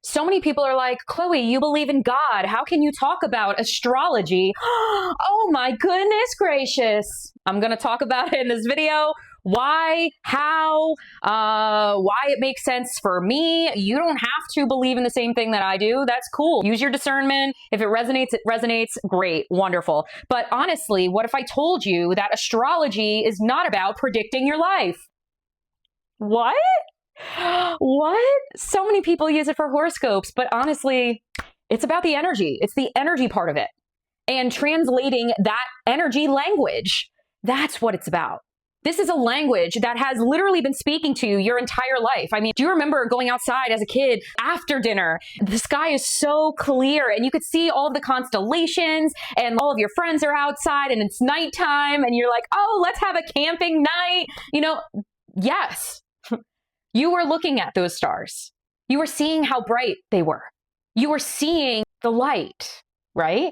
So many people are like, Chloe, you believe in God. How can you talk about astrology? Oh my goodness gracious. I'm going to talk about it in this video. Why, how, why it makes sense for me. You don't have to believe in the same thing that I do. That's cool. Use your discernment. If it resonates, it resonates. Great, wonderful. But honestly, what if I told you that astrology is not about predicting your life? What? What? So many people use it for horoscopes, but honestly, it's about the energy. It's the energy part of it. And translating that energy language. That's what it's about. This is a language that has literally been speaking to you your entire life. I mean, do you remember going outside as a kid after dinner? The sky is so clear and you could see all of the constellations and all of your friends are outside and it's nighttime and you're like, oh, let's have a camping night. You know, yes. You were looking at those stars. You were seeing how bright they were. You were seeing the light, right?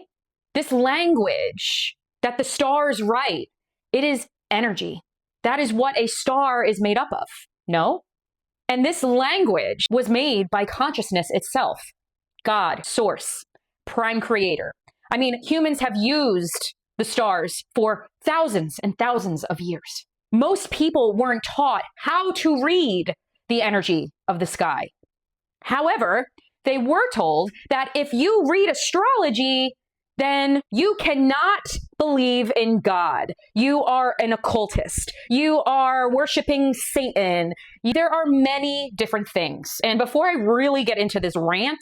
This language that the stars write, it is energy. That is what a star is made up of, no? And this language was made by consciousness itself. God, source, prime creator. I mean, humans have used the stars for thousands and thousands of years. Most people weren't taught how to read the energy of the sky. However, they were told that if you read astrology, then you cannot believe in God. You are an occultist. You are worshiping Satan. There are many different things. And before I really get into this rant,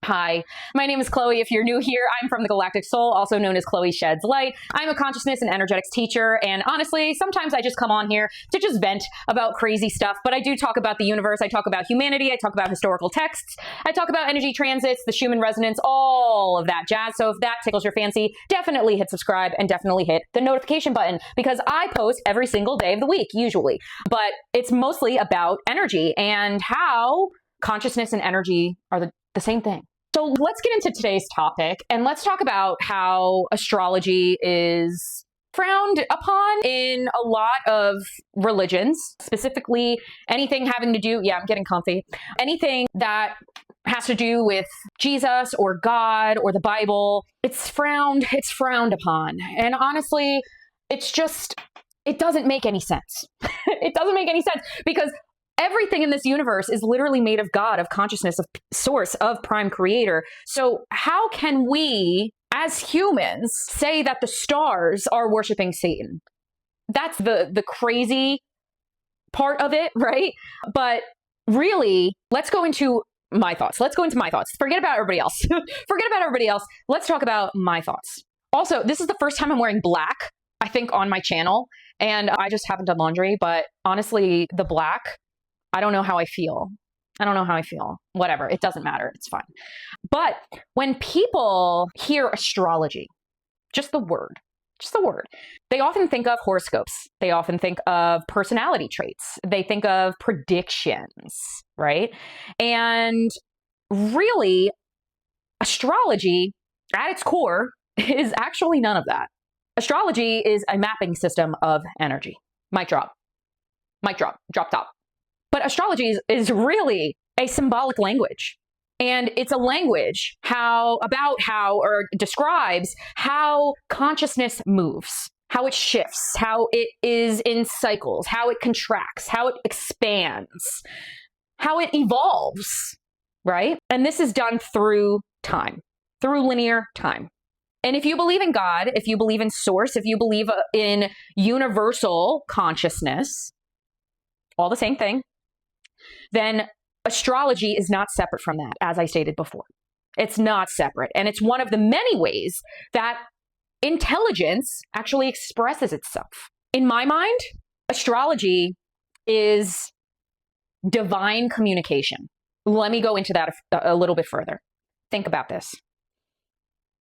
hi, my name is Chloe. If you're new here, I'm from the Galactic Soul, also known as Chloe Sheds Light. I'm a consciousness and energetics teacher, and honestly, sometimes I just come on here to just vent about crazy stuff, but I do talk about the universe, I talk about humanity, I talk about historical texts, I talk about energy transits, the Schumann resonance, all of that jazz. So if that tickles your fancy, definitely hit subscribe and definitely hit the notification button because I post every single day of the week, usually. But it's mostly about energy and how consciousness and energy are the same thing. So let's get into today's topic and let's talk about how astrology is frowned upon in a lot of religions, specifically anything having to do, yeah, I'm getting comfy, anything that has to do with Jesus or God or the Bible, it's frowned upon. And honestly, it's just, it doesn't make any sense. It doesn't make any sense because everything in this universe is literally made of God, of consciousness, of source, of prime creator. So how can we, as humans, say that the stars are worshiping Satan? That's the crazy part of it, right? But really, let's go into my thoughts. Forget about everybody else. Forget about everybody else. Let's talk about my thoughts. Also, this is the first time I'm wearing black, I think, on my channel. And I just haven't done laundry, but honestly, the black, I don't know how I feel. Whatever. It doesn't matter. It's fine. But when people hear astrology, just the word, they often think of horoscopes. They often think of personality traits. They think of predictions, right? And really, astrology at its core is actually none of that. Astrology is a mapping system of energy. Mic drop, drop top. But astrology is really a symbolic language. And it's a language describes how consciousness moves, how it shifts, how it is in cycles, how it contracts, how it expands, how it evolves, right? And this is done through time, through linear time. And if you believe in God, if you believe in source, if you believe in universal consciousness, all the same thing, then astrology is not separate from that, as I stated before. It's not separate. And it's one of the many ways that intelligence actually expresses itself. In my mind, astrology is divine communication. Let me go into that a little bit further. Think about this.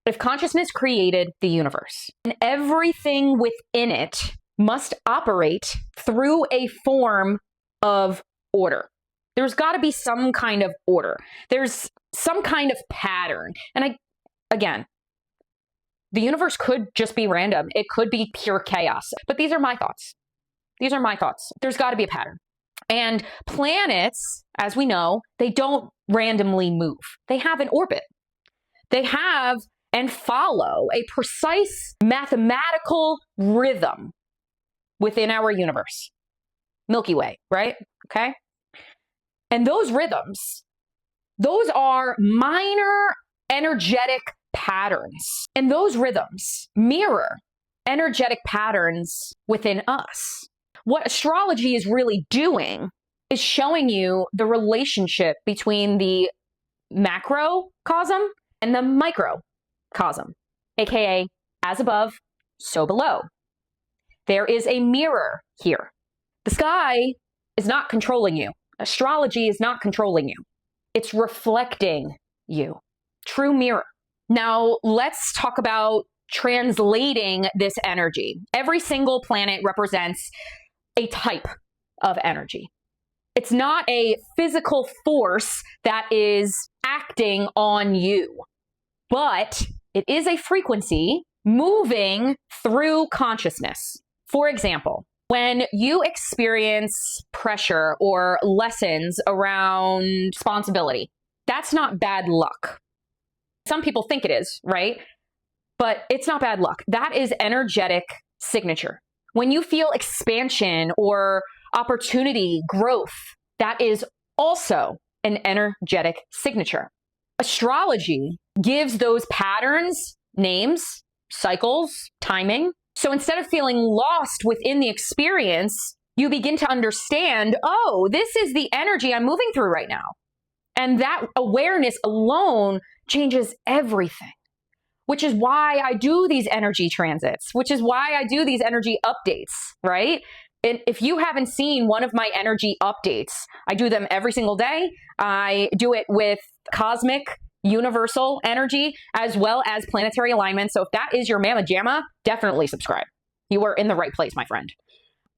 If consciousness created the universe, and everything within it must operate through a form of order. There's got to be some kind of order. There's some kind of pattern. And again, the universe could just be random. It could be pure chaos. But these are my thoughts. There's got to be a pattern. And planets, as we know, they don't randomly move. They have an orbit. They have and follow a precise mathematical rhythm within our universe. Milky Way, right? Okay. And those rhythms, those are minor energetic patterns. And those rhythms mirror energetic patterns within us. What astrology is really doing is showing you the relationship between the macrocosm and the microcosm, aka as above, so below. There is a mirror here. The sky is not controlling you. Astrology is not controlling you. It's reflecting you. True mirror. Now, let's talk about translating this energy. Every single planet represents a type of energy. It's not a physical force that is acting on you, but it is a frequency moving through consciousness. For example, when you experience pressure or lessons around responsibility, that's not bad luck. Some people think it is, right? But it's not bad luck. That is energetic signature. When you feel expansion or opportunity, growth, that is also an energetic signature. Astrology gives those patterns, names, cycles, timing. So instead of feeling lost within the experience, you begin to understand, oh, this is the energy I'm moving through right now. And that awareness alone changes everything, which is why I do these energy transits, which is why I do these energy updates, right? And if you haven't seen one of my energy updates, I do them every single day. I do it with cosmic, universal energy, as well as planetary alignment. So if that is your mama jamma, definitely subscribe. You are in the right place, my friend.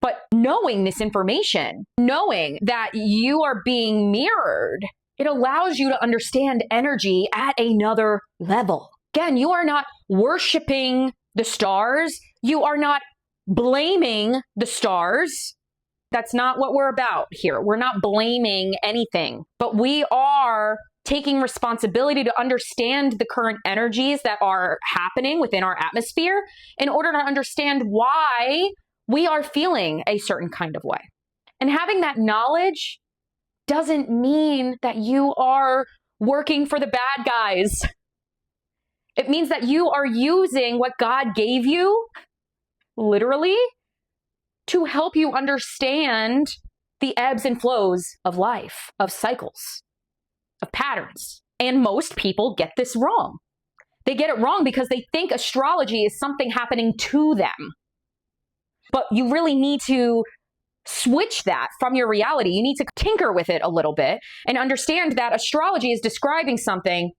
But knowing this information, knowing that you are being mirrored, it allows you to understand energy at another level. Again, you are not worshiping the stars. You are not blaming the stars. That's not what we're about here. We're not blaming anything, but we are taking responsibility to understand the current energies that are happening within our atmosphere in order to understand why we are feeling a certain kind of way. And having that knowledge doesn't mean that you are working for the bad guys. It means that you are using what God gave you, literally, to help you understand the ebbs and flows of life, of cycles, of patterns. And most people get this wrong. They get it wrong because they think astrology is something happening to them. But you really need to switch that from your reality. You need to tinker with it a little bit and understand that astrology is describing something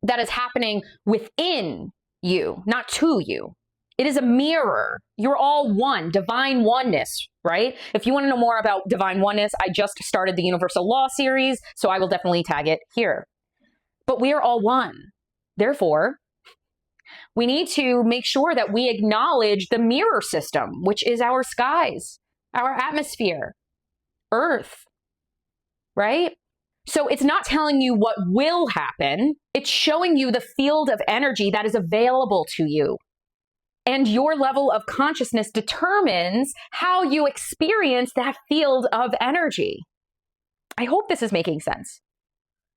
that is happening within you, not to you. It is a mirror. You're all one, divine oneness, right? If you want to know more about divine oneness, I just started the Universal Law series, so I will definitely tag it here. But we are all one. Therefore, we need to make sure that we acknowledge the mirror system, which is our skies, our atmosphere, Earth, right? So it's not telling you what will happen. It's showing you the field of energy that is available to you. And your level of consciousness determines how you experience that field of energy. I hope this is making sense.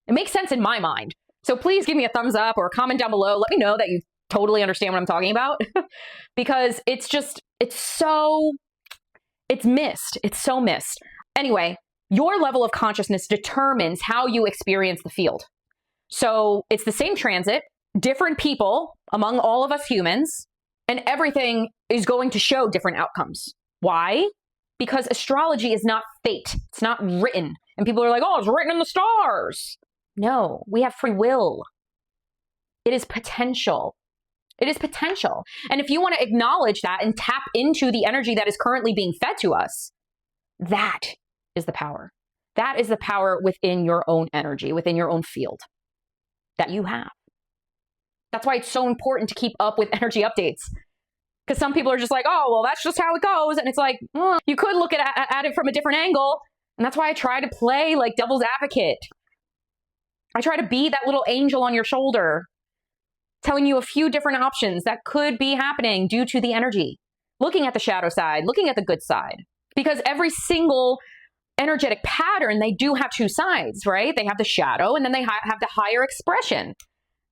It makes sense in my mind. So please give me a thumbs up or a comment down below. Let me know that you totally understand what I'm talking about. Because it's so missed. It's so missed. Anyway, your level of consciousness determines how you experience the field. So it's the same transit, different people among all of us humans, and everything is going to show different outcomes. Why? Because astrology is not fate. It's not written. And people are like, oh, it's written in the stars. No, we have free will. It is potential. It is potential. And if you want to acknowledge that and tap into the energy that is currently being fed to us, that is the power. That is the power within your own energy, within your own field that you have. That's why it's so important to keep up with energy updates. Because some people are just like, oh, well, that's just how it goes. And it's like, you could look at it from a different angle. And that's why I try to play like devil's advocate. I try to be that little angel on your shoulder, telling you a few different options that could be happening due to the energy. Looking at the shadow side, looking at the good side. Because every single energetic pattern, they do have two sides, right? They have the shadow and then they have the higher expression.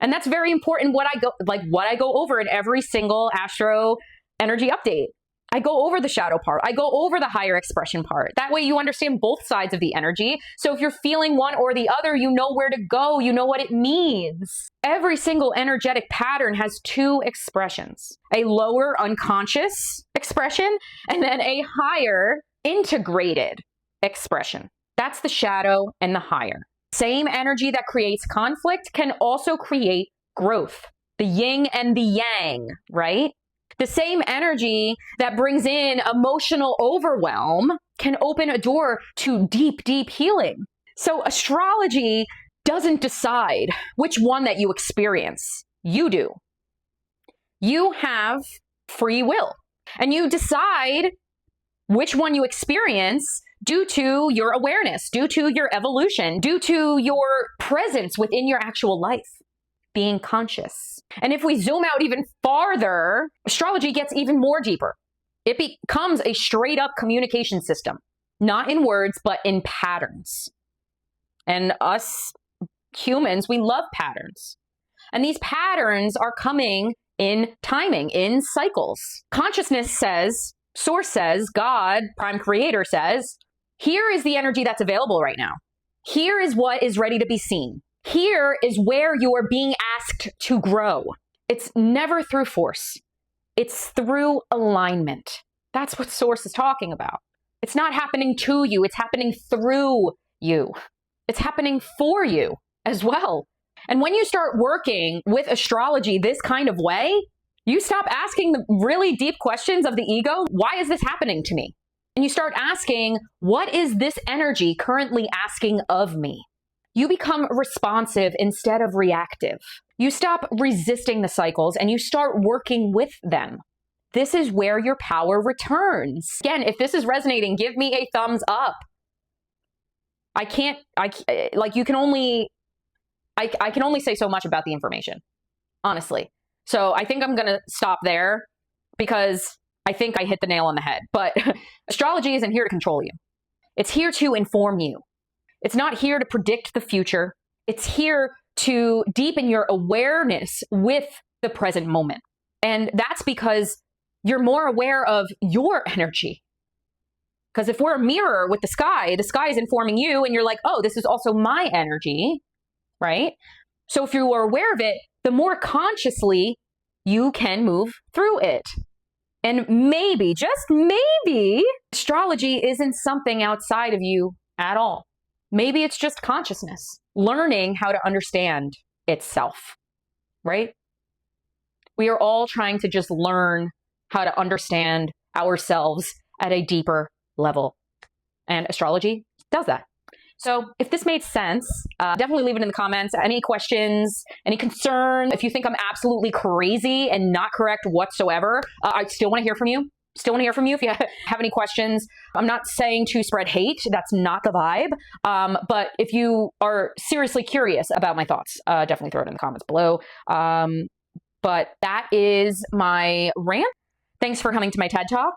And that's very important what I go over in every single astro energy update. I go over the shadow part. I go over the higher expression part. That way you understand both sides of the energy. So if you're feeling one or the other, you know where to go. You know what it means. Every single energetic pattern has two expressions. A lower unconscious expression and then a higher integrated expression. That's the shadow and the higher. Same energy that creates conflict can also create growth. The yin and the yang, right? The same energy that brings in emotional overwhelm can open a door to deep, deep healing. So astrology doesn't decide which one that you experience. You do. You have free will. And you decide which one you experience due to your awareness, due to your evolution, due to your presence within your actual life, being conscious. And if we zoom out even farther, astrology gets even more deeper. It becomes a straight up communication system, not in words, but in patterns. And us humans, we love patterns. And these patterns are coming in timing, in cycles. Consciousness says, source says, God, prime creator says, here is the energy that's available right now. Here is what is ready to be seen. Here is where you are being asked to grow. It's never through force. It's through alignment. That's what source is talking about. It's not happening to you. It's happening through you. It's happening for you as well. And when you start working with astrology this kind of way, you stop asking the really deep questions of the ego. Why is this happening to me? And you start asking, what is this energy currently asking of me? You become responsive instead of reactive. You stop resisting the cycles and you start working with them. This is where your power returns. Again, if this is resonating, give me a thumbs up. I can only say so much about the information, honestly. So I think I'm going to stop there because I think I hit the nail on the head. But astrology isn't here to control you. It's here to inform you. It's not here to predict the future. It's here to deepen your awareness with the present moment. And that's because you're more aware of your energy. Because if we're a mirror with the sky is informing you and you're like, oh, this is also my energy, right? So if you are aware of it, the more consciously you can move through it. And maybe, just maybe, astrology isn't something outside of you at all. Maybe it's just consciousness, learning how to understand itself, right? We are all trying to just learn how to understand ourselves at a deeper level. And astrology does that. So if this made sense, definitely leave it in the comments. Any questions, any concern? If you think I'm absolutely crazy and not correct whatsoever, I still want to hear from you. Still want to hear from you if you have any questions. I'm not saying to spread hate. That's not the vibe. But if you are seriously curious about my thoughts, definitely throw it in the comments below. But that is my rant. Thanks for coming to my TED Talk.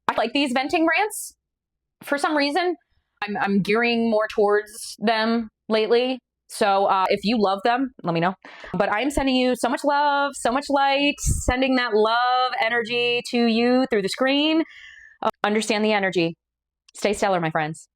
I like these venting rants. For some reason, I'm gearing more towards them lately. So if you love them, let me know. But I'm sending you so much love, so much light, sending that love energy to you through the screen. Understand the energy. Stay stellar, my friends.